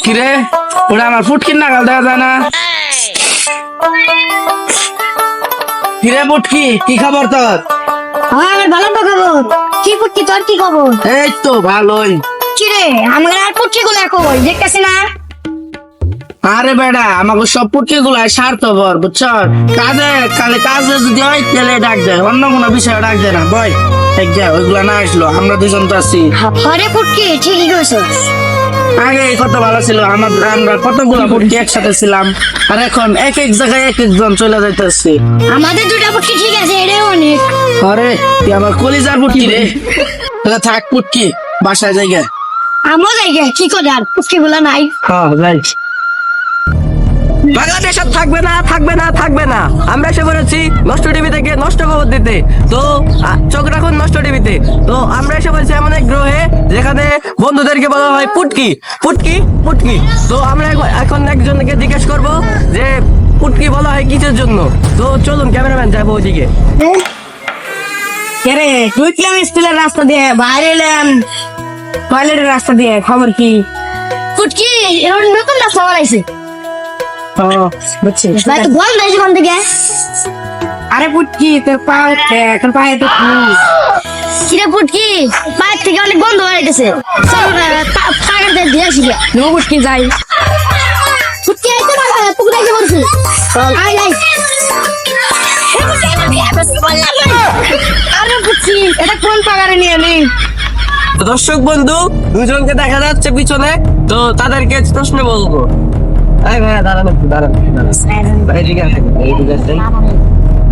কিরে ওরা আমার পুটকির নাগাল দেওয়া যায় না। কিরে পুটকি, কি খবর তোর? আমার ভালো তো খবর। কি পুটকি, তোর কি খবর? এই তো ভালোই। কিরে আমার আর পুটকি গুলো কই দেখতেছি না? আরে বেড়া, আমাকে সব পুটকি গুলা স্বার্থপর, বুঝছ? কাজে খালি কাজে যদি হয় তাহলে ডাক দেয়, অন্য কোনো বিষয়ে ডাক দেয় না। বয় ওইগুলা না আসলো, আমরা দুজন তো আছি। আরে পুটকি ঠিকই কইছস। আগে কত ভালো ছিল, আমরা কতগুলো পুটকি একসাথে ছিলাম, আর এখন এক এক জায়গায় এক একজন চলে যাইতেছি। আমাদের দুটা পুটকি ঠিক আছে, এটাই অনেক। আরে তুই আমার কলিজার পুটকি রে। তাহলে থাক পুটকি, বাসায় জায়গা। আমার জায়গায় কি করে আর পুটকি গুলো নাই? হ্যাঁ যাই। বাংলাদেশ আর থাকবে না, থাকবে না, থাকবে না। আমরা এসে পড়েছি নষ্ট টিভি থেকে নষ্ট খবর দিতে। তো চোখ রাখুন নষ্ট টিভিতে। তো আমরা এসে পড়েছি এমন এক গ্রহে যেখানে বন্ধুদেরকে বলা হয় পুটকি পুটকি পুটকি। তো আমরা এখন একজনকে জিজ্ঞেস করব যে পুটকি বলা হয় কিসের জন্য। তো চলুন ক্যামেরাম্যান যাবো ওইদিকে। রে ঢুকলাম স্কুলের রাস্তা দিয়ে, বাইরে এলাম টয়লেটের রাস্তা দিয়ে, খবর কি? পুটকি এরকম নতুন রাস্তা বানাইছে। বুঝছি। ভাই তো বল না সেখান থেকে। আরে পুটকি তোর পা এখন পায়ে তো কিরে পুটকি, বাইরে থেকে অনেক বন্ধ হয়ে গেছে। চল টাকাতে দিয়ে আসি। নো পুটকি যাই। পুটকি আইতে পারবে, পুকুরে এসে পড়ছি। I I. আরে পুটকি এটা কোন পাগারে নিয়ে এলি? তো দর্শক বন্ধু দুজনকে দেখা যাচ্ছে পিছনে, তো তাদেরকে প্রশ্ন বলবো। এই ভাইয়া দাঁড়ান একটু, দাঁড়ান ভাই, ঠিক আছে এইদিকে আসেন।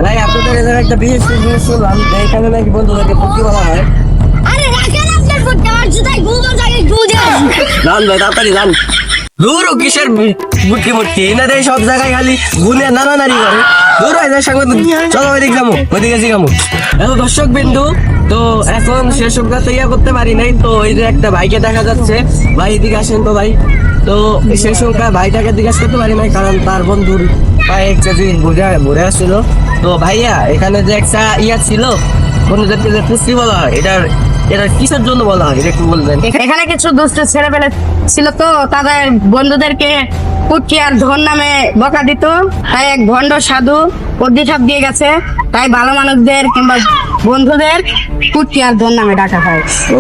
ভাই আপনাদের এখানে একটা বিশেষ জিনিস শুনলাম, এখানে নাকি বন্ধুদেরকে পুটকি বলা হয়। আরে রাখেন আপনার পুটকি, আমার জুতায় গুলো জায়গায় গু দিয়ে আসি। রান ভাই তাড়াতাড়ি রান। দূর ও কিসের বুটকি মুটকি, এনাদের সব জায়গায় খালি গুনে নাড়ানাড়ি করে। দূর হয় সঙ্গে, চলো ওইদিকে যাবো, ওইদিকে যাবো। এখন দর্শক বিন্দু, তো এখন সেসব কাছে ইয়া করতে পারি নাই। তো এই যে একটা ভাইকে দেখা যাচ্ছে, ভাই এদিকে আসেন তো ভাই। তো সেই সংখ্যা ভাইটাকে জিজ্ঞাসা করতে পারি নাই, কারণ তার বন্ধুর পায়ে একটা জিনিস ঘুরে আসছিল। তো ভাইয়া এখানে যে একটা ইয়া ছিল, বন্ধুদেরকে যে পুষ্টি বলা হয়, এটা কিসের জন্য বলা হয় এটা একটু বলবেন? এখানে কিছু দুষ্ট ছেলে পেলে ছিল, তো তাদের বন্ধুদেরকে পুটকি আর ধন নামে বকা দিত। তাই এক ভণ্ড সাধু অভিশাপ দিয়ে গেছে, তাই ভালো মানুষদের কিংবা বন্ধুদের পুটকি আর ধন নামে ডাকা হয়। ও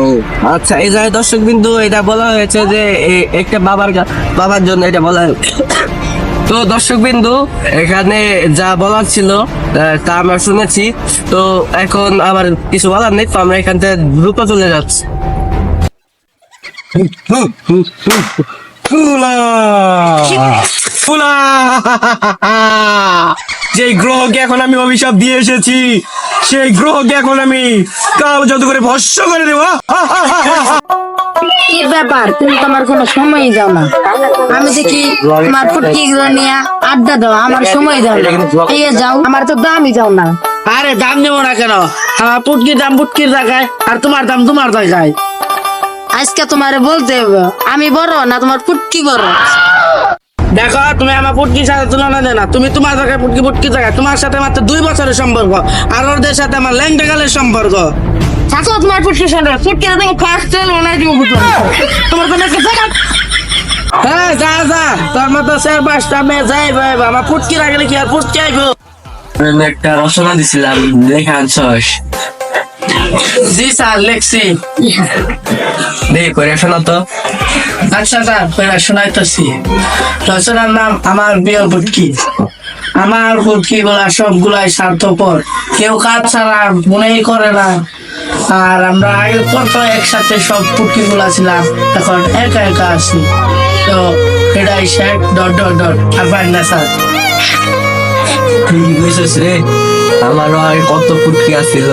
আচ্ছা, এই জায়গায় দর্শক বিন্দু এটা বলা হয়েছে যে একটা বাবার জন্য এটা বলা হয়। তো দর্শক বিন্দু এখানে যা বলার ছিল তা আমরা শুনেছি। তো এখন আমার কিছু বলার নেই, তো আমরা এখান থেকে দ্রুত চলে যাচ্ছি। যে গ্রহকে এখন আমি অভিশাপ দিয়ে এসেছি, সেই গ্রহকে এখন আমি কাল জাদু করে ভস্ম করে দেবো। কি ব্যাপার, তুমি তো আমার কোনো সময় যাও না। আমি দেখি তোমার পুটকি গুলো নিয়ে আড্ডা দাও, আমার সময় দাও না। ঠিক আছে যাও, আমার তো দামই যাও না। আরে দাম দেবো না কেন? আমার পুটকির দাম পুটকির জায়গায়, আর তোমার দাম তোমার জায়গায়। আজকে তোমারে বলতে হবে আমি বড় না তোমার পুটকি বড়। দেখো তুমি আমার পুটকির সাথে তুলনা দেয় না। তুমি তোমার জায়গায় পুটকি পুটকির জায়গায়, তোমার সাথে মাত্র 2 বছরের সম্পর্ক, আর ওদের সাথে আমার ল্যাংটাকালের সম্পর্ক। থাকো তোমার পুটকির সাথে, পুটকি দেখো ফার্স্ট তেল ওনাই দিব তোমার কোনো একটা জায়গা। হ্যাঁ যা যা, তোর মতো 4-5টা মেয়ে যাই ভাই, আমার পুটকি রাখলে কি আর পুটকি আইবো? একটা রচনা দিছিলাম, লেখা আনছস? জি স্যার লেখছি। দেখি করে শোনা তো। আচ্ছা স্যার শোনাইতেছি। রচনার নাম আমার বিয়ের পুটকি। আমার পুটকি গুলা সবগুলাই স্বার্থপর, কেউ কাজ ছাড়া মনেই করে না। আর আমরা আগে কত একসাথে সব পুটকি গুলা ছিলাম, এখন একা একা আছি। তো এটাই শেখ ডট আর পাই না স্যার। ঠিক বুঝছিস রে, আমারও আগে কত পুটকি আসছিল,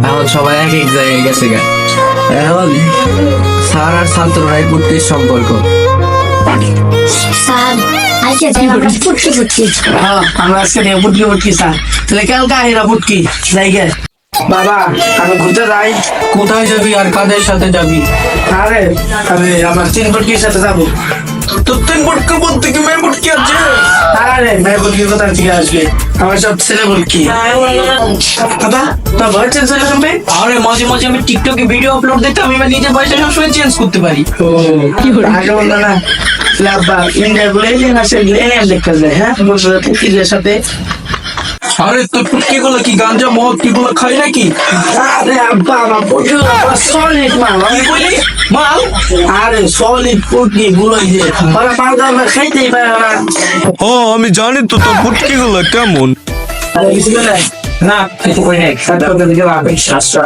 এখন সবাই এক এক জায়গায় গেছে গা। এখন স্যার আর ছাত্ররাই পুটকির সম্পর্ক। স্যার আজকে যাই আমরা পুটকি পুটকি। হ্যাঁ আমরা আজকে নিয়ে পুটকি পুটকি স্যার। তাহলে কালকে আহিরা পুটকি জায়গা। বাবা আমি ঘুরতে যাই। কোথায় যাবি আর কাদের সাথে যাবি? আরে আমি আমার 3 পুটকির সাথে যাবো। তো তুই বুটকি বলতে কি মেয়ে বুটকি আছে? আরে মেয়ে বুটকি কোথা থেকে আসবে? আমার সব ছেলে বুটকি। দাদা তোর ভয়েস চেঞ্জ হয়ে যাবে? আরে মাঝে মাঝে আমি টিকটকে ভিডিও আপলোড দিতে আমি আমার নিজের ভয়েসটা সবসময় চেঞ্জ করতে পারি। আগে বললো না লাভবা ইন্ডিয়া বলে আসে এলিয়ান দেখতে যায়। হ্যাঁ বন্ধুরা থেকে সাথে আরে তোর বুটকি গুলো কি গাঞ্জা মদ কি গুলো খাই নাকি? আরে আব্বা আমার প্রচুর সলিড মাল। কি কইলি? মাল? আরে সলিড পুটকি গুলোই যে ওরা পাউডার আমরা খাইতেই পারে ওরা। ও আমি জানি তো তোর বুটকি গুলো কেমন। আরে কিছু করে না কিছু করি নাই। সাথে দিকে লাভ শাস্ত্র